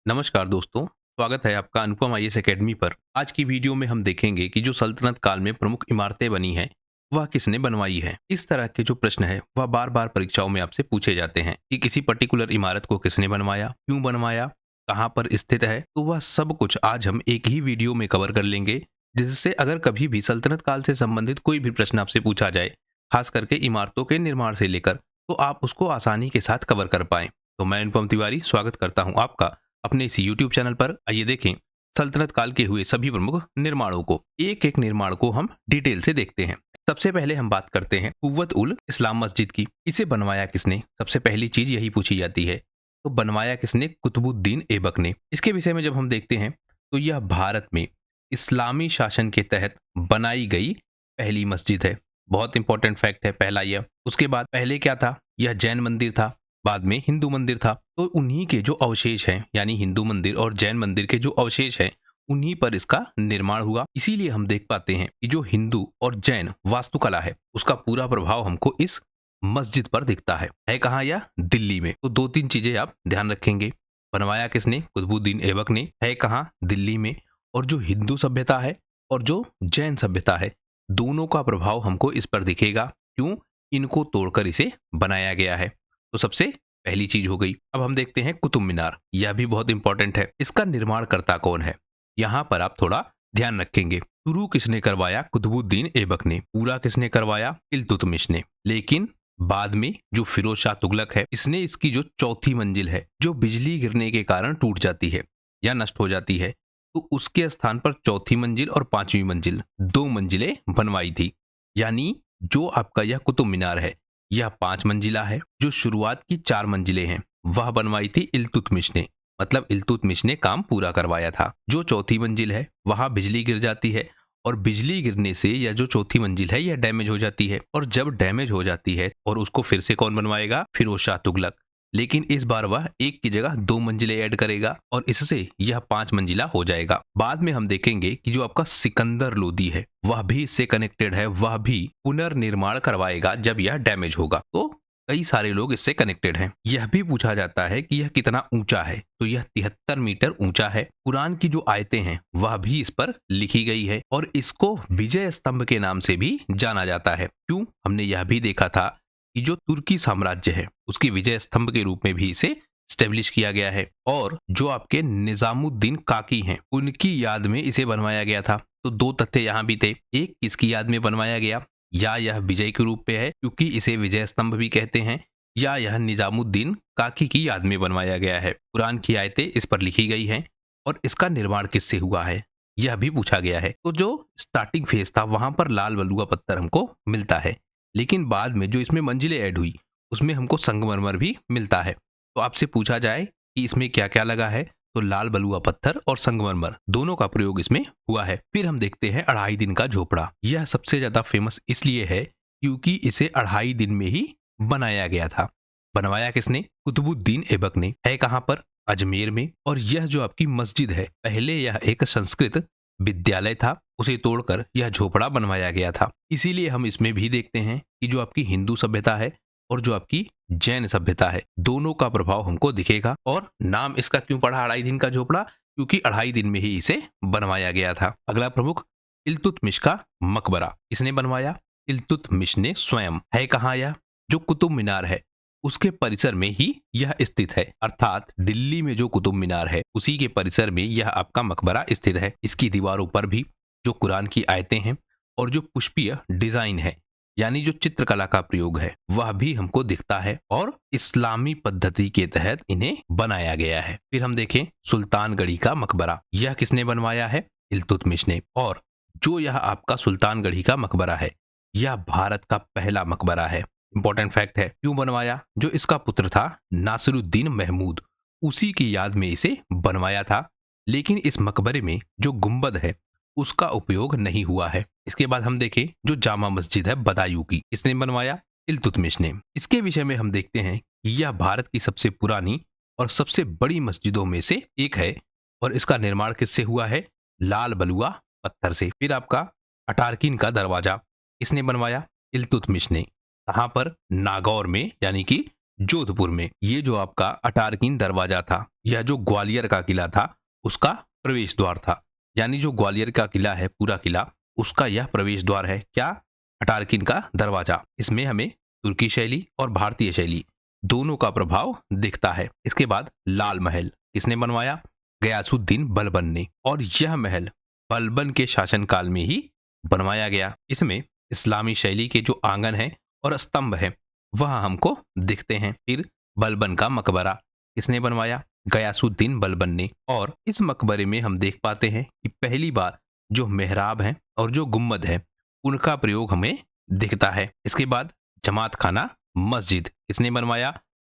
नमस्कार दोस्तों, स्वागत है आपका अनुपम आईएएस एकेडमी पर। आज की वीडियो में हम देखेंगे कि जो सल्तनत काल में प्रमुख इमारतें बनी हैं, वह किसने बनवाई है। इस तरह के जो प्रश्न है वह बार-बार परीक्षाओं में आपसे पूछे जाते हैं कि किसी पर्टिकुलर इमारत को किसने बनवाया, क्यों बनवाया, कहाँ पर स्थित है। तो वह सब कुछ आज हम एक ही वीडियो में कवर कर लेंगे, जिससे अगर कभी भी सल्तनत काल से संबंधित कोई भी प्रश्न आपसे पूछा जाए, खास करके इमारतों के निर्माण से लेकर, तो आप उसको आसानी के साथ कवर कर पाएं। तो मैं अनुपम तिवारी स्वागत करता हूँ आपका अपने इस YouTube चैनल पर। आइए देखें सल्तनत काल के हुए सभी प्रमुख निर्माणों को। एक एक निर्माण को हम डिटेल से देखते हैं। सबसे पहले हम बात करते हैं कुव्वत उल इस्लाम मस्जिद की। इसे बनवाया किसने, सबसे पहली चीज यही पूछी जाती है। तो बनवाया किसने, कुतुबुद्दीन ऐबक ने। इसके विषय में जब हम देखते हैं तो यह भारत में इस्लामी शासन के तहत बनाई गई पहली मस्जिद है। बहुत इंपॉर्टेंट फैक्ट है पहला यह। उसके बाद पहले क्या था, यह जैन मंदिर था, बाद में हिंदू मंदिर था। तो उन्हीं के जो अवशेष हैं, यानी हिंदू मंदिर और जैन मंदिर के जो अवशेष हैं, उन्हीं पर इसका निर्माण हुआ। इसीलिए हम देख पाते हैं कि जो हिंदू और जैन वास्तुकला है, उसका पूरा प्रभाव हमको इस मस्जिद पर दिखता है कहाँ, यह दिल्ली में। तो दो तीन चीजें आप ध्यान रखेंगे। बनवाया किसने, कुतुबुद्दीन ऐबक ने, है कहाँ, दिल्ली में। और जो हिंदू सभ्यता है और जो जैन सभ्यता है, दोनों का प्रभाव हमको इस पर दिखेगा। क्यों, इनको तोड़कर इसे बनाया गया है। तो सबसे पहली चीज हो गई। अब हम देखते हैं कुतुब मीनार। यह भी बहुत इंपॉर्टेंट है। इसका निर्माणकर्ता कौन है, यहाँ पर आप थोड़ा ध्यान रखेंगे। शुरू किसने करवाया, कुतुबुद्दीन ऐबक ने। पूरा किसने करवाया, इल्तुतमिश ने। लेकिन बाद में जो फिरोज शाह तुगलक है, इसने इसकी जो चौथी मंजिल है, जो बिजली गिरने के कारण टूट जाती है या नष्ट हो जाती है, तो उसके स्थान पर चौथी मंजिल और पांचवी मंजिल, दो मंजिलें बनवाई थी। यानी जो आपका यह कुतुब मीनार है, यह 5 मंजिला है। जो शुरुआत की 4 मंजिलें हैं, वह बनवाई थी इल्तुतमिश ने। मतलब इल्तुतमिश ने काम पूरा करवाया था। जो चौथी मंजिल है, वहां बिजली गिर जाती है और बिजली गिरने से यह जो चौथी मंजिल है, यह डैमेज हो जाती है। और जब डैमेज हो जाती है, और उसको फिर से कौन बनवाएगा, फिरोज शाह तुगलक। लेकिन इस बार वह एक की जगह 2 मंजिलें ऐड करेगा और इससे यह 5 मंजिला हो जाएगा। बाद में हम देखेंगे कि जो आपका सिकंदर लोदी है, वह भी इससे कनेक्टेड है। वह भी पुनर्निर्माण करवाएगा जब यह डैमेज होगा। तो कई सारे लोग इससे कनेक्टेड हैं। यह भी पूछा जाता है कि यह कितना ऊंचा है, तो यह 73 मीटर ऊंचा है। कुरान की जो आयतें हैं, वह भी इस पर लिखी गई है और इसको विजय स्तंभ के नाम से भी जाना जाता है। क्यों, हमने यह भी देखा था कि जो तुर्की साम्राज्य है, उसके विजय स्तंभ के रूप में भी इसे स्टेब्लिश किया गया है। और जो आपके निजामुद्दीन काकी हैं, उनकी याद में इसे बनवाया गया था। तो दो तथ्य यहाँ भी थे। एक, किसकी याद में बनवाया गया, या यह विजय के रूप में है क्योंकि इसे विजय स्तंभ भी कहते हैं, या यह निजामुद्दीन काकी की याद में बनवाया गया है। कुरान की आयतें इस पर लिखी गई हैं और इसका निर्माण किससे हुआ है, यह भी पूछा गया है। तो जो स्टार्टिंग फेज था, वहां पर लाल बलुआ पत्थर हमको मिलता है, लेकिन बाद में जो इसमें मंजिलें ऐड हुई, उसमें हमको संगमरमर भी मिलता है। तो आपसे पूछा जाए कि इसमें क्या क्या लगा है, तो लाल बलुआ पत्थर और संगमरमर दोनों का प्रयोग इसमें हुआ है। फिर हम देखते हैं 2.5 दिन का झोपड़ा। यह सबसे ज्यादा फेमस इसलिए है क्योंकि इसे 2.5 दिन में ही बनाया गया था। बनवाया किसने, कुतुबुद्दीन ऐबक ने। है कहाँ पर, अजमेर में। और यह जो आपकी मस्जिद है, पहले यह एक संस्कृत विद्यालय था, उसे तोड़कर यह झोपड़ा बनवाया गया था। इसीलिए हम इसमें भी देखते हैं कि जो आपकी हिंदू सभ्यता है और जो आपकी जैन सभ्यता है, दोनों का प्रभाव हमको दिखेगा। और नाम इसका क्यों पड़ा 2.5 दिन का झोपड़ा, क्योंकि 2.5 दिन में ही इसे बनवाया गया था। अगला प्रमुख, इल्तुतमिश का मकबरा। इसने बनवाया, इल्तुतमिश ने स्वयं। है कहाँ यह, जो कुतुब मीनार है उसके परिसर में ही यह स्थित है। अर्थात दिल्ली में जो कुतुब मीनार है, उसी के परिसर में यह आपका मकबरा स्थित है। इसकी दीवारों पर भी जो कुरान की आयतें हैं और जो पुष्पीय डिजाइन है, यानी जो चित्रकला का प्रयोग है, वह भी हमको दिखता है और इस्लामी पद्धति के तहत इन्हें बनाया गया है। फिर हम देखें सुल्तानगढ़ी का मकबरा। यह किसने बनवाया है, इल्तुतमिश ने। और जो यह आपका सुल्तानगढ़ी का मकबरा है, यह भारत का पहला मकबरा है। इंपॉर्टेंट फैक्ट है। क्यों बनवाया, जो इसका पुत्र था नासिरुद्दीन महमूद, उसी की याद में इसे बनवाया था। लेकिन इस मकबरे में जो गुंबद है, उसका उपयोग नहीं हुआ है। इसके बाद हम देखें जो जामा मस्जिद है बदायूं की, इसने बनवाया, इल्तुतमिश ने। इसके विषय में हम देखते हैं कि यह भारत की सबसे पुरानी और सबसे बड़ी मस्जिदों में से एक है और इसका निर्माण किससे हुआ है, लाल बलुआ पत्थर से। फिर आपका अटारकिन का दरवाजा, इसने बनवाया, इल्तुतमिश ने। कहाँ पर, नागौर में, यानी कि जोधपुर में। ये जो आपका अटारकीन दरवाजा था या जो ग्वालियर का किला था उसका प्रवेश द्वार था। यानी जो ग्वालियर का किला है, पूरा किला, उसका यह प्रवेश द्वार है। क्या? अटारकीन का दरवाजा। इसमें हमें तुर्की शैली और भारतीय शैली दोनों का प्रभाव दिखता है। इसके बाद लाल महल किसने बनवाया? गयासुद्दीन बलबन ने। और यह महल बलबन के शासनकाल में ही बनवाया गया। इसमें इस्लामी शैली के जो आंगन है और स्तंभ है वह हमको दिखते हैं। फिर बलबन का मकबरा किसने बनवाया? गयासुद्दीन बलबन ने। और इस मकबरे में हम देख पाते हैं कि पहली बार जो मेहराब है और जो गुम्बद है उनका प्रयोग हमें दिखता है। इसके बाद जमात खाना मस्जिद किसने बनवाया?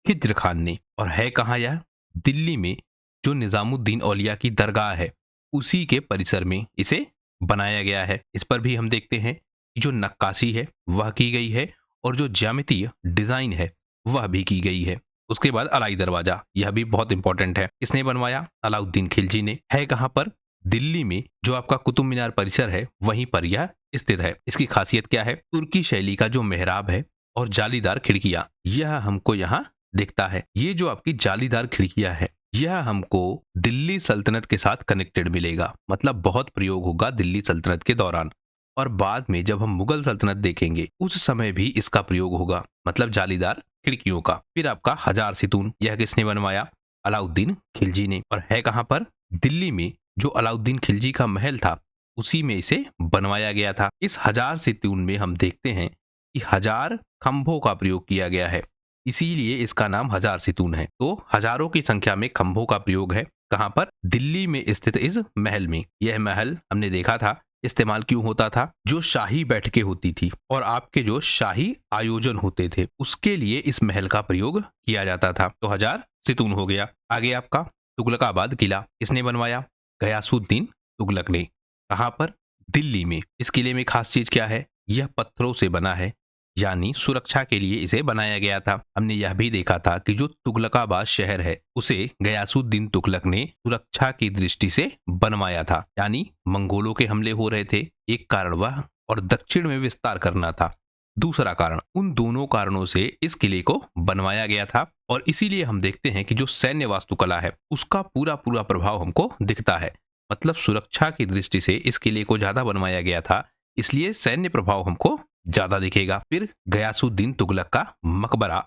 खिज्र खान ने। और है कहाँ यह? दिल्ली में जो निजामुद्दीन औलिया की दरगाह है उसी के परिसर में इसे बनाया गया है। इस पर भी हम देखते हैं कि जो नक्काशी है वह की गई है और जो ज्यामितीय डिजाइन है वह भी की गई है। उसके बाद अलाई दरवाजा, यह भी बहुत इंपॉर्टेंट है। किसने बनवाया? अलाउद्दीन खिलजी ने। है कहाँ पर? दिल्ली में जो आपका कुतुब मीनार परिसर है वहीं पर यह स्थित है। इसकी खासियत क्या है? तुर्की शैली का जो मेहराब है और जालीदार खिड़कियां, यह हमको यहाँ दिखता है। ये जो आपकी जालीदार खिड़कियां है यह हमको दिल्ली सल्तनत के साथ कनेक्टेड मिलेगा। मतलब बहुत प्रयोग होगा दिल्ली सल्तनत के दौरान। और बाद में जब हम मुगल सल्तनत देखेंगे उस समय भी इसका प्रयोग होगा, मतलब जालीदार खिड़कियों का। फिर आपका हजार सितून, यह किसने बनवाया? अलाउद्दीन खिलजी ने। और है कहाँ पर? दिल्ली में जो अलाउद्दीन खिलजी का महल था उसी में इसे बनवाया गया था। इस हजार सितून में हम देखते हैं कि हजार खंभों का प्रयोग किया गया है, इसीलिए इसका नाम हजार सितून है। तो हजारों की संख्या में खंभों का प्रयोग है। कहाँ पर? दिल्ली में स्थित इस महल में। यह महल हमने देखा था इस्तेमाल क्यों होता था? जो शाही बैठकें होती थी और आपके जो शाही आयोजन होते थे उसके लिए इस महल का प्रयोग किया जाता था। तो हजार सितून हो गया। आगे आपका तुगलकाबाद किला किसने बनवाया? गयासुद्दीन तुगलक ने। कहाँ पर? दिल्ली में। इस किले में खास चीज क्या है? यह पत्थरों से बना है, यानी सुरक्षा के लिए इसे बनाया गया था। हमने यह भी देखा था कि जो तुगलकाबाद शहर है उसे गयासुद्दीन तुगलक ने सुरक्षा की दृष्टि से बनवाया था। यानी मंगोलों के हमले हो रहे थे, एक कारण वह, और दक्षिण में विस्तार करना था दूसरा कारण। उन दोनों कारणों से इस किले को बनवाया गया था। और इसीलिए हम देखते हैं कि जो सैन्य वास्तुकला है उसका पूरा पूरा प्रभाव हमको दिखता है। मतलब सुरक्षा की दृष्टि से इस किले को ज्यादा बनवाया गया था, इसलिए सैन्य प्रभाव हमको ज्यादा दिखेगा। फिर गयासुद्दीन तुगलक का मकबरा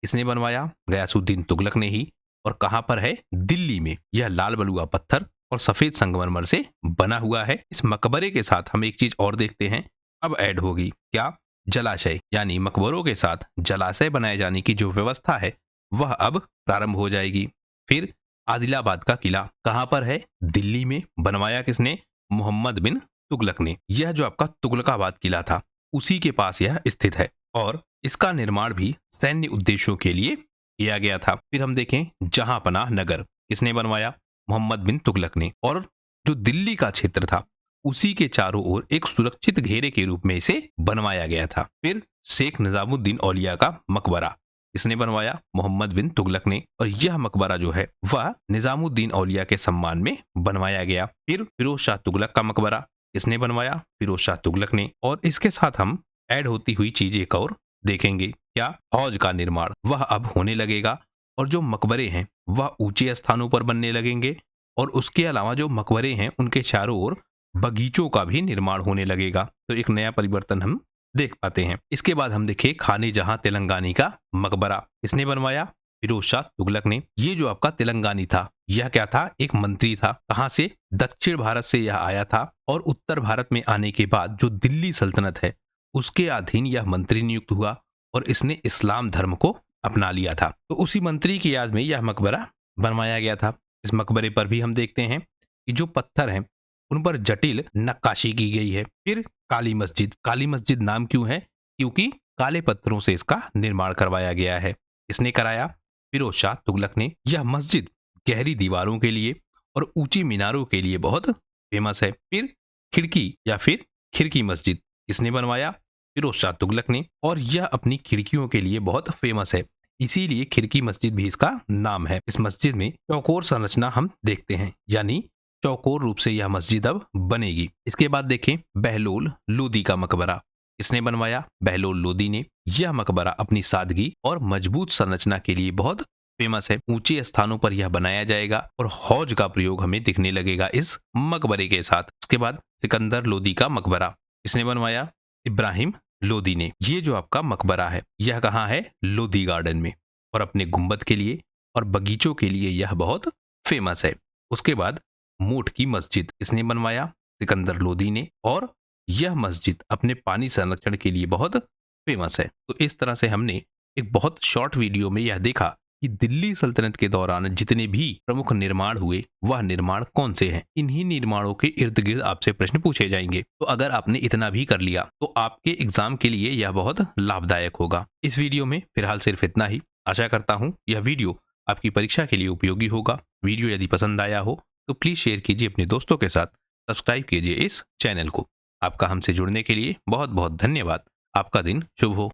किसने बनवाया? गयासुद्दीन तुगलक ने ही। और कहां पर है? दिल्ली में। यह लाल बलुआ पत्थर और सफेद संगमरमर से बना हुआ है। इस मकबरे के साथ हम एक चीज और देखते हैं, अब ऐड होगी। क्या? जलाशय। यानी मकबरों के साथ जलाशय बनाए जाने की जो व्यवस्था है वह अब प्रारंभ हो जाएगी। फिर आदिलाबाद का किला कहां पर है? दिल्ली में। बनवाया किसने? मोहम्मद बिन तुगलक ने। यह जो आपका तुगलकाबाद किला था उसी के पास यह स्थित है और इसका निर्माण भी सैन्य उद्देश्यों के लिए किया गया था। फिर हम देखें जहांपनाह नगर किसने बनवाया? मोहम्मद बिन तुगलक ने। और जो दिल्ली का क्षेत्र था उसी के चारों ओर एक सुरक्षित घेरे के रूप में इसे बनवाया गया था। फिर शेख निजामुद्दीन औलिया का मकबरा किसने बनवाया? मोहम्मद बिन तुगलक ने। और यह मकबरा जो है वह निजामुद्दीन औलिया के सम्मान में बनवाया गया। फिर फिरोज शाह तुगलक का मकबरा किसने बनवाया? फिरोज शाह तुगलक ने। और इसके साथ हम ऐड होती हुई चीज एक और देखेंगे। क्या? हौज का निर्माण वह अब होने लगेगा और जो मकबरे हैं वह ऊंचे स्थानों पर बनने लगेंगे। और उसके अलावा जो मकबरे हैं उनके चारों ओर बगीचों का भी निर्माण होने लगेगा। तो एक नया परिवर्तन हम देख पाते हैं। इसके बाद हम देखें खाने जहां तेलंगानी का मकबरा किसने बनवाया? फिरोज शाह तुगलक ने। ये जो आपका तेलंगानी था यह क्या था? एक मंत्री था। कहां से? दक्षिण भारत से यह आया था और उत्तर भारत में आने के बाद जो दिल्ली सल्तनत है उसके अधीन यह मंत्री नियुक्त हुआ और इसने इस्लाम धर्म को अपना लिया था। तो उसी मंत्री की याद में यह मकबरा बनवाया गया था। इस मकबरे पर भी हम देखते हैं कि जो पत्थर हैं उन पर जटिल नक्काशी की गई है। फिर काली मस्जिद। काली मस्जिद नाम क्यों है? क्योंकि काले पत्थरों से इसका निर्माण करवाया गया है। इसने कराया? फिरोज शाह तुगलक ने। यह मस्जिद गहरी दीवारों के लिए और ऊंची मीनारों के लिए बहुत फेमस है। फिर खिड़की या फिर खिड़की मस्जिद किसने बनवाया? फिरोज शाह तुगलक ने। और यह अपनी खिड़कियों के लिए बहुत फेमस है, इसीलिए खिड़की मस्जिद भी इसका नाम है। इस मस्जिद में चौकोर संरचना हम देखते हैं, यानी चौकोर रूप से यह मस्जिद अब बनेगी। इसके बाद देखें बहलोल लोदी का मकबरा। इसने बनवाया बहलोल लोदी ने। यह मकबरा अपनी सादगी और मजबूत संरचना के लिए बहुत फेमस है। ऊंचे स्थानों पर यह बनाया जाएगा और हौज का प्रयोग हमें दिखने लगेगा इस मकबरे के साथ। उसके बाद सिकंदर लोदी का मकबरा, इसने बनवाया इब्राहिम लोदी ने। ये जो आपका मकबरा है यह कहाँ है? लोदी गार्डन में, और अपने गुंबद के लिए और बगीचों के लिए यह बहुत फेमस है। उसके बाद मोट की मस्जिद, इसने बनवाया सिकंदर लोदी ने, और यह मस्जिद अपने पानी संरक्षण के लिए बहुत फेमस है। तो इस तरह से हमने एक बहुत शॉर्ट वीडियो में यह देखा कि दिल्ली सल्तनत के दौरान जितने भी प्रमुख निर्माण हुए वह निर्माण कौन से हैं। इन्हीं निर्माणों के इर्द गिर्द आपसे प्रश्न पूछे जाएंगे। तो अगर आपने इतना भी कर लिया तो आपके एग्जाम के लिए यह बहुत लाभदायक होगा। इस वीडियो में फिलहाल सिर्फ इतना ही। आशा करता हूँ यह वीडियो आपकी परीक्षा के लिए उपयोगी होगा। वीडियो यदि पसंद आया हो तो प्लीज शेयर कीजिए अपने दोस्तों के साथ, सब्सक्राइब कीजिए इस चैनल को। आपका हमसे जुड़ने के लिए बहुत बहुत धन्यवाद। आपका दिन शुभ हो।